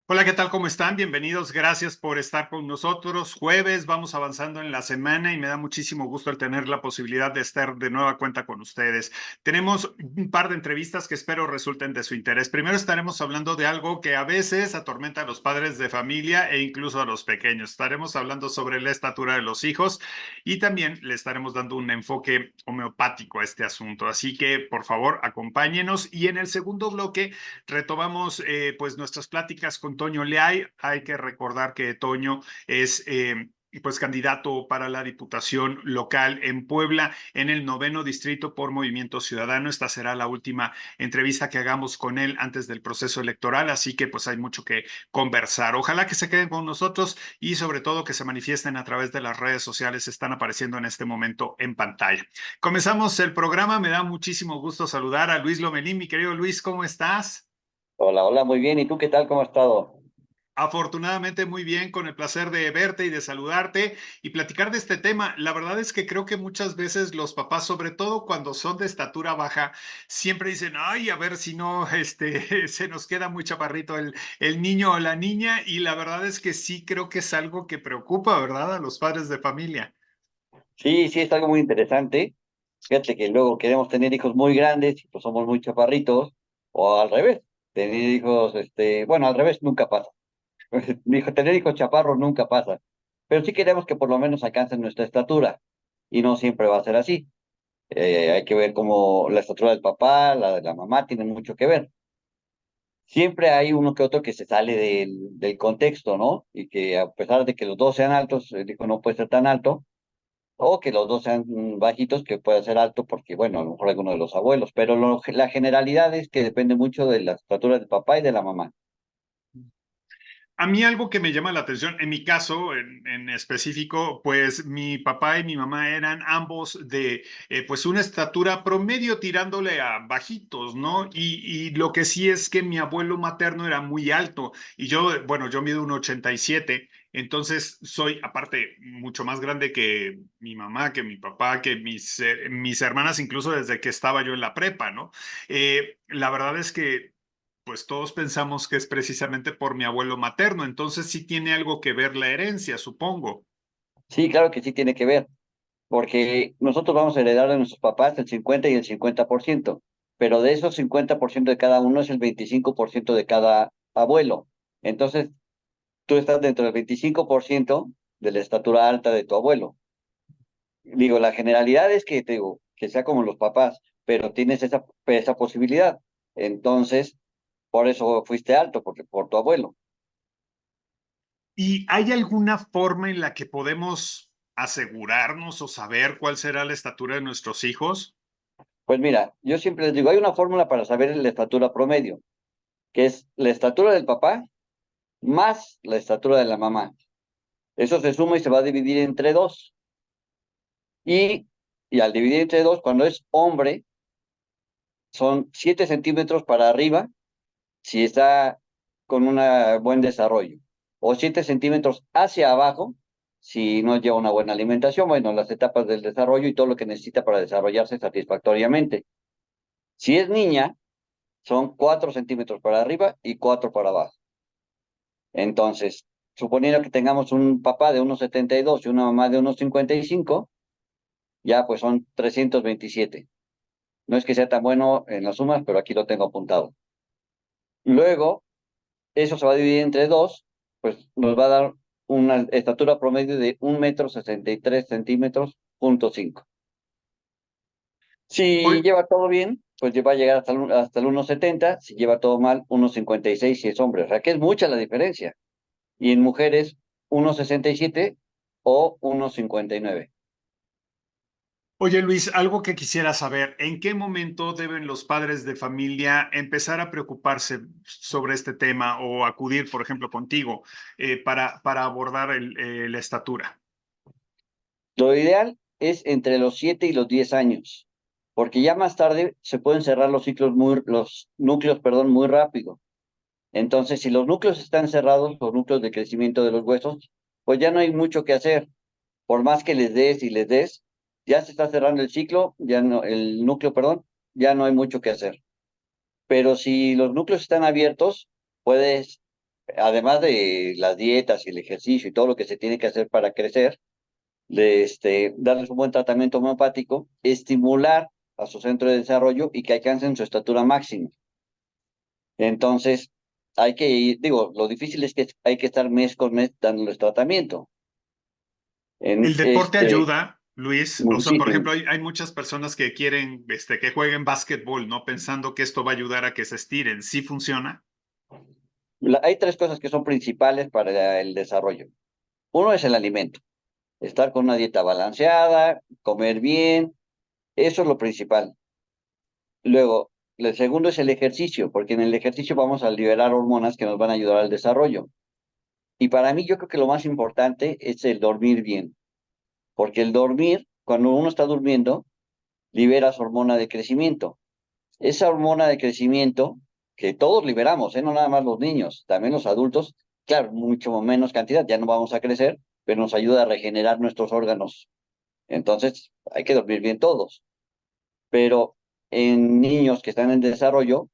Hola, ¿qué tal? ¿Cómo están? Bienvenidos. Gracias por estar con nosotros. Jueves, vamos avanzando en la semana y me da muchísimo gusto el tener la posibilidad de estar de nueva cuenta con ustedes. Tenemos un par de entrevistas que espero resulten de su interés. Primero estaremos hablando de algo que a veces atormenta a los padres de familia e incluso a los pequeños. Estaremos hablando sobre la estatura de los hijos y también le estaremos dando un enfoque homeopático a este asunto. Así que, por favor, acompáñenos. Y en el segundo bloque retomamos pues nuestras pláticas con Toño Leay. Hay que recordar que Toño es pues candidato para la diputación local en Puebla en el 9º distrito por Movimiento Ciudadano. Esta será la última entrevista que hagamos con él antes del proceso electoral, así que pues hay mucho que conversar. Ojalá que se queden con nosotros y sobre todo que se manifiesten a través de las redes sociales, están apareciendo en este momento en pantalla. Comenzamos el programa, me da muchísimo gusto saludar a Luis Lomelín. Mi querido Luis, ¿cómo estás? Hola, hola, muy bien. ¿Y tú qué tal? ¿Cómo has estado? Afortunadamente muy bien, con el placer de verte y de saludarte y platicar de este tema. La verdad es que creo que muchas veces los papás, sobre todo cuando son de estatura baja, siempre dicen, ay, a ver si no, se nos queda muy chaparrito el niño o la niña. Y la verdad es que sí creo que es algo que preocupa, ¿verdad? A los padres de familia. Sí, sí, es algo muy interesante. Fíjate que luego queremos tener hijos muy grandes y pues somos muy chaparritos, o al revés, tener hijos, bueno, al revés nunca pasa. Tener hijos chaparros nunca pasa. Pero sí queremos que por lo menos alcancen nuestra estatura y no siempre va a ser así. Hay que ver cómo la estatura del papá, la de la mamá, tiene mucho que ver. Siempre hay uno que otro que se sale del contexto, ¿no? Y que a pesar de que los dos sean altos, el hijo no puede ser tan alto, o que los dos sean bajitos, que pueda ser alto, porque, bueno, a lo mejor alguno de los abuelos, pero la generalidad es que depende mucho de la estatura del papá y de la mamá. A mí algo que me llama la atención, en mi caso en específico, pues mi papá y mi mamá eran ambos de pues una estatura promedio tirándole a bajitos, ¿no? Y lo que sí es que mi abuelo materno era muy alto y yo, bueno, yo mido 1,87, entonces soy aparte mucho más grande que mi mamá, que mi papá, que mis hermanas, incluso desde que estaba yo en la prepa, ¿no? La verdad es que pues todos pensamos que es precisamente por mi abuelo materno, entonces sí tiene algo que ver la herencia, supongo. Sí, claro que sí tiene que ver, porque nosotros vamos a heredar de nuestros papás el 50 y el 50%, pero de esos 50% de cada uno es el 25% de cada abuelo. Entonces, tú estás dentro del 25% de la estatura alta de tu abuelo. Digo, la generalidad es que, te digo, que sea como los papás, pero tienes esa posibilidad. Entonces, por eso fuiste alto, porque por tu abuelo. ¿Y hay alguna forma en la que podemos asegurarnos o saber cuál será la estatura de nuestros hijos? Pues mira, yo siempre les digo, hay una fórmula para saber la estatura promedio, que es la estatura del papá más la estatura de la mamá. Eso se suma y se va a dividir entre dos. Y al dividir entre dos, cuando es hombre, son 7 centímetros para arriba si está con un buen desarrollo, o 7 centímetros hacia abajo si no lleva una buena alimentación, bueno, las etapas del desarrollo y todo lo que necesita para desarrollarse satisfactoriamente. Si es niña, son 4 centímetros para arriba y 4 para abajo. Entonces, suponiendo que tengamos un papá de 1,72 y una mamá de 1,55, ya pues son 327. No es que sea tan bueno en las sumas, pero aquí lo tengo apuntado. Luego, eso se va a dividir entre dos, pues nos va a dar una estatura promedio de 1,63 m, punto 5. Si Hoy, lleva todo bien, pues va a llegar hasta el 1,70. Si lleva todo mal, 1,56 si es hombre. O sea, que es mucha la diferencia. Y en mujeres, 1,67 o 1,59. oye Luis, algo que quisiera saber, ¿en qué momento deben los padres de familia empezar a preocuparse sobre este tema o acudir, por ejemplo, contigo para abordar la estatura? Lo ideal es entre los 7 y los 10 años, porque ya más tarde se pueden cerrar los núcleos, perdón, muy rápido. Entonces, si los núcleos están cerrados, los núcleos de crecimiento de los huesos, pues ya no hay mucho que hacer. Por más que les des y les des, ya se está cerrando el ciclo, ya no, el núcleo, perdón, ya no hay mucho que hacer. Pero si los núcleos están abiertos, puedes además de las dietas y el ejercicio y todo lo que se tiene que hacer para crecer, darles un buen tratamiento homeopático, estimular a su centro de desarrollo y que alcancen su estatura máxima. Entonces, hay que ir, digo, lo difícil es que hay que estar mes con mes dándoles tratamiento. ¿El En deporte ayuda, Luis? O sea, por muchísimo. ejemplo, hay muchas personas que quieren que jueguen básquetbol, ¿no? Pensando que esto va a ayudar a que se estiren. ¿Sí funciona? Hay tres cosas que son principales para el desarrollo. Uno es el alimento, estar con una dieta balanceada, comer bien, eso es lo principal. Luego, el segundo es el ejercicio, porque en el ejercicio vamos a liberar hormonas que nos van a ayudar al desarrollo. Y para mí yo creo que lo más importante es el dormir bien, porque el dormir, cuando uno está durmiendo, liberas hormona de crecimiento. Esa hormona de crecimiento que todos liberamos, no nada más los niños, también los adultos, claro, mucho menos cantidad, ya no vamos a crecer, pero nos ayuda a regenerar nuestros órganos. Entonces, hay que dormir bien todos. Pero en niños que están en desarrollo,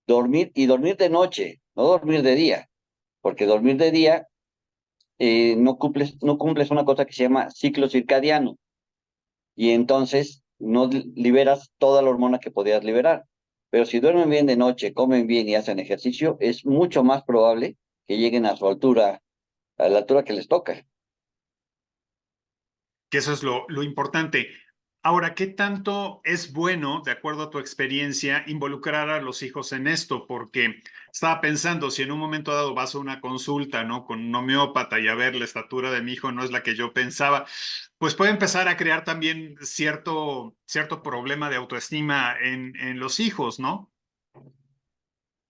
dormir y dormir de noche, no dormir de día, porque dormir de día no cumples una cosa que se llama ciclo circadiano y entonces no liberas toda la hormona que podías liberar. Pero si duermen bien de noche, comen bien y hacen ejercicio, es mucho más probable que lleguen a su altura, a la altura que les toca. Que eso es lo importante. Ahora, ¿qué tanto es bueno, de acuerdo a tu experiencia, involucrar a los hijos en esto? Porque estaba pensando, si en un momento dado vas a una consulta, ¿no? Con un homeópata y a ver, la estatura de mi hijo no es la que yo pensaba, pues puede empezar a crear también cierto problema de autoestima en los hijos, ¿no?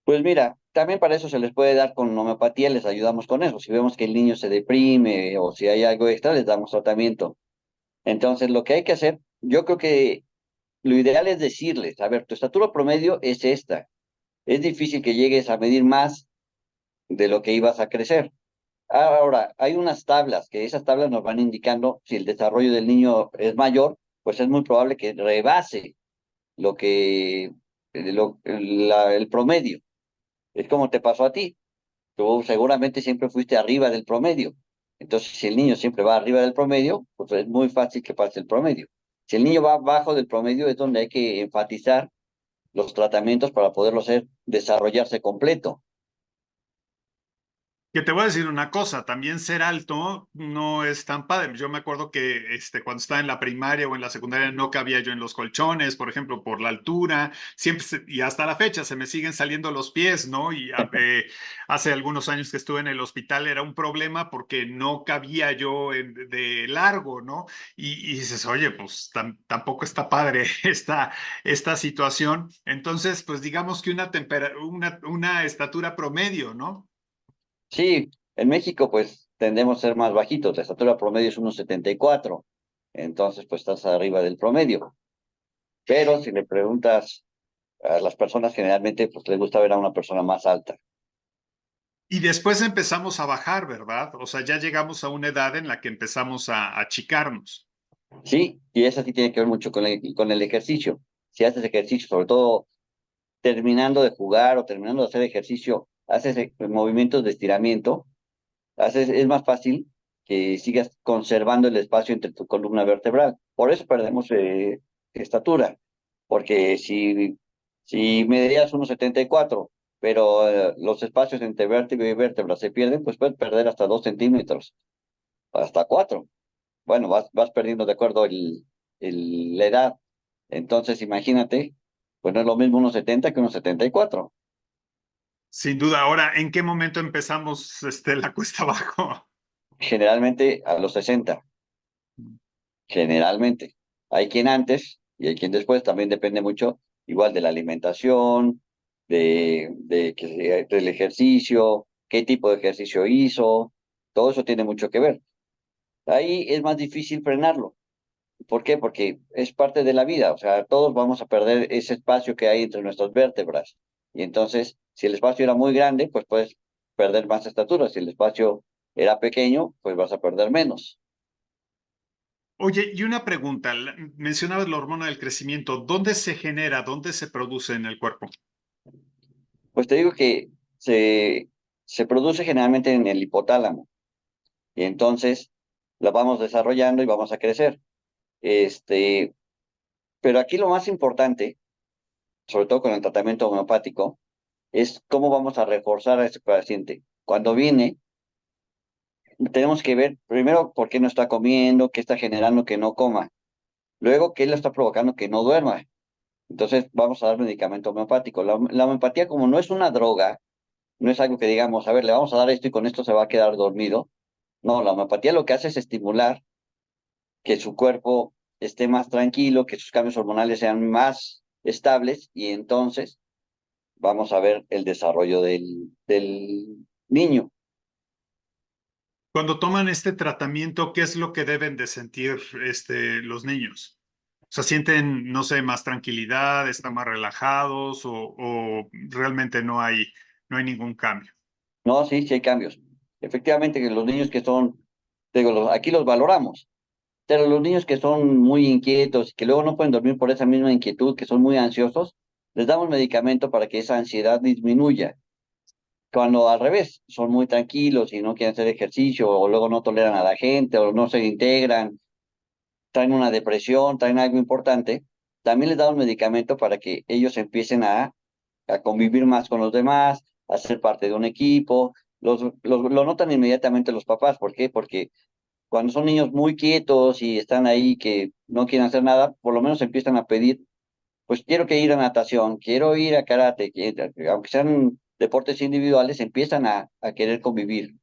Pues mira, también para eso se les puede dar con homeopatía, les ayudamos con eso. Si vemos que el niño se deprime o si hay algo extra, les damos tratamiento. Entonces, lo que hay que hacer, yo creo que lo ideal es decirles, a ver, tu estatura promedio es esta. Es difícil que llegues a medir más de lo que ibas a crecer. Ahora, hay unas tablas, que esas tablas nos van indicando si el desarrollo del niño es mayor, pues es muy probable que rebase lo que, el promedio. Es como te pasó a ti. Tú seguramente siempre fuiste arriba del promedio. Entonces, si el niño siempre va arriba del promedio, pues es muy fácil que pase el promedio. Si el niño va abajo del promedio, es donde hay que enfatizar los tratamientos para poderlo hacer desarrollarse completo. Que te voy a decir una cosa, también ser alto no es tan padre. Yo me acuerdo que cuando estaba en la primaria o en la secundaria no cabía yo en los colchones, por ejemplo, por la altura, siempre y hasta la fecha se me siguen saliendo los pies, ¿no? Y hace algunos años que estuve en el hospital era un problema porque no cabía yo de largo, ¿no? Y dices, oye, pues tampoco está padre esta situación. Entonces, pues digamos que una estatura promedio, ¿no? Sí, en México pues tendemos a ser más bajitos, la estatura promedio es 1,74, entonces pues estás arriba del promedio. Pero si le preguntas a las personas generalmente pues les gusta ver a una persona más alta. Y después empezamos a bajar, ¿verdad? O sea, ya llegamos a una edad en la que empezamos a achicarnos. Sí, y eso sí tiene que ver mucho con el ejercicio. Si haces ejercicio, sobre todo terminando de jugar o terminando de hacer ejercicio, haces movimientos de estiramiento, es más fácil que sigas conservando el espacio entre tu columna vertebral. Por eso perdemos estatura, porque si medías 1,74, pero los espacios entre vértebra y vértebra se pierden, pues puedes perder hasta 2 centímetros, hasta 4. Bueno, vas perdiendo de acuerdo la edad. Entonces, imagínate, pues no es lo mismo 1,70 que 1,74. Sin duda, ahora, ¿en qué momento empezamos la cuesta abajo? Generalmente a los 60, generalmente. Hay quien antes y hay quien después, también depende mucho, igual de la alimentación, del ejercicio, qué tipo de ejercicio hizo, todo eso tiene mucho que ver. Ahí es más difícil frenarlo. ¿Por qué? Porque es parte de la vida, o sea, todos vamos a perder ese espacio que hay entre nuestras vértebras. Y entonces, si el espacio era muy grande, pues puedes perder más estatura. Si el espacio era pequeño, pues vas a perder menos. Oye, y una pregunta, mencionabas la hormona del crecimiento, ¿dónde se genera, dónde se produce en el cuerpo? Pues te digo que se, se produce generalmente en el hipotálamo. Y entonces la vamos desarrollando y vamos a crecer. Este, pero aquí lo más importante, sobre todo con el tratamiento homeopático, es cómo vamos a reforzar a ese paciente. Cuando viene, tenemos que ver primero por qué no está comiendo, qué está generando que no coma. Luego, qué le está provocando que no duerma. Entonces, vamos a dar medicamento homeopático. La homeopatía, como no es una droga, no es algo que digamos, a ver, le vamos a dar esto y con esto se va a quedar dormido. No, la homeopatía lo que hace es estimular que su cuerpo esté más tranquilo, que sus cambios hormonales sean más estables y entonces vamos a ver el desarrollo del niño. Cuando toman este tratamiento, ¿qué es lo que deben de sentir los niños? O sea, ¿sienten, no sé, más tranquilidad, están más relajados o realmente no hay ningún cambio? No, sí, sí hay cambios. Efectivamente, que los niños que son, te digo, aquí los valoramos, pero los niños que son muy inquietos y que luego no pueden dormir por esa misma inquietud, que son muy ansiosos, les damos medicamento para que esa ansiedad disminuya. Cuando al revés, son muy tranquilos y no quieren hacer ejercicio, o luego no toleran a la gente, o no se integran, traen una depresión, traen algo importante, también les damos medicamento para que ellos empiecen a convivir más con los demás, a ser parte de un equipo. Lo notan inmediatamente los papás. ¿Por qué? Porque cuando son niños muy quietos y están ahí que no quieren hacer nada, por lo menos empiezan a pedir, pues quiero que ir a natación, quiero ir a karate, aunque sean deportes individuales, empiezan a querer convivir.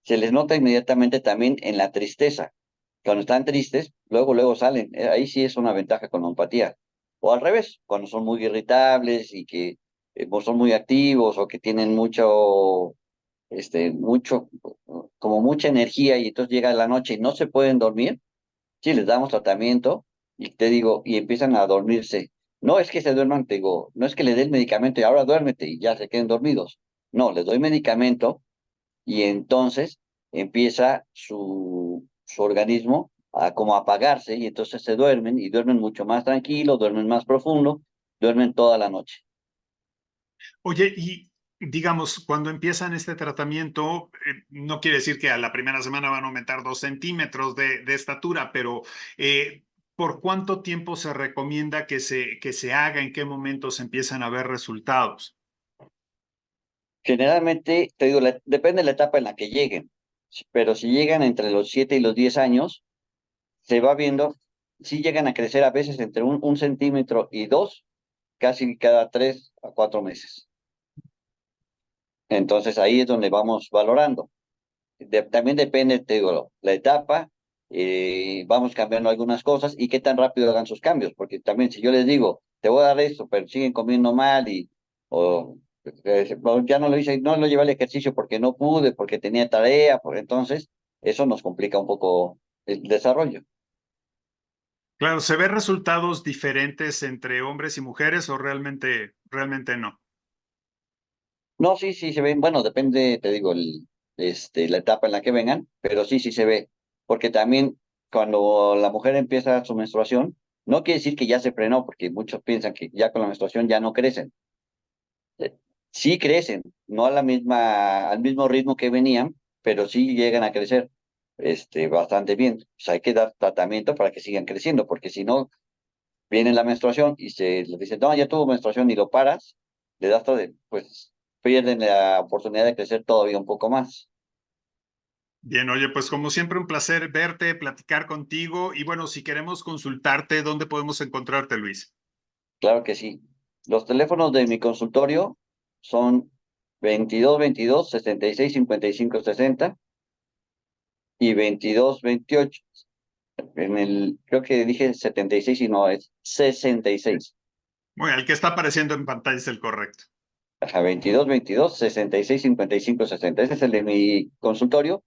Se les nota inmediatamente también en la tristeza. Cuando están tristes, luego salen. Ahí sí es una ventaja con la empatía. O al revés, cuando son muy irritables y que pues son muy activos o que tienen mucho, como mucha energía y entonces llega la noche y no se pueden dormir, sí, les damos tratamiento y te digo, y empiezan a dormirse. No es que se duerman, te digo, no es que le den medicamento y ahora duérmete y ya se queden dormidos. No, les doy medicamento y entonces empieza su organismo a como apagarse y entonces se duermen y duermen mucho más tranquilo, duermen más profundo, duermen toda la noche. Oye, y digamos, cuando empiezan este tratamiento, no quiere decir que a la primera semana van a aumentar 2 centímetros de estatura, pero ¿por cuánto tiempo se recomienda que se haga? ¿En qué momento se empiezan a ver resultados? Generalmente, te digo, depende de la etapa en la que lleguen, pero si llegan entre los 7 y los 10 años, se va viendo, si llegan a crecer a veces entre un centímetro y dos, casi cada 3 a 4 meses. Entonces ahí es donde vamos valorando. También depende, te digo, la etapa, vamos cambiando algunas cosas y qué tan rápido hagan sus cambios, porque también si yo les digo, te voy a dar esto, pero siguen comiendo mal o ya no lo hice, no lo llevé al ejercicio porque no pude, porque tenía tarea, entonces eso nos complica un poco el desarrollo. Claro, ¿se ven resultados diferentes entre hombres y mujeres o realmente no? No, sí, sí se ven, bueno, depende, te digo, la etapa en la que vengan, pero sí, sí se ve, porque también cuando la mujer empieza su menstruación, no quiere decir que ya se frenó, porque muchos piensan que ya con la menstruación ya no crecen. Eh, Sí crecen, no a al mismo ritmo que venían, pero sí llegan a crecer, bastante bien. O sea, hay que dar tratamiento para que sigan creciendo, porque si no, viene la menstruación y se les dice, no, ya tuvo menstruación y lo paras, le das todo, pues pierden la oportunidad de crecer todavía un poco más. Bien, oye, pues como siempre un placer verte, platicar contigo y bueno, si queremos consultarte, ¿dónde podemos encontrarte, Luis? Claro que sí. Los teléfonos de mi consultorio son 22 22 66 55 60 y 22 28. Creo que dije 76 y no, es 66. Bueno, el que está apareciendo en pantalla es el correcto. Ajá, 22 22 66 55 60. Ese es el de mi consultorio.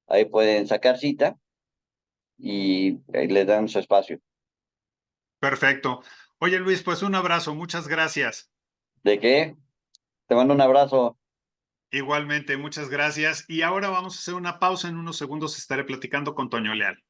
Ahí pueden sacar cita y le dan su espacio. Perfecto. Oye, Luis, pues un abrazo, muchas gracias. ¿De qué? Te mando un abrazo. Igualmente, muchas gracias. Y ahora vamos a hacer una pausa. En unos segundos estaré platicando con Toño Leal.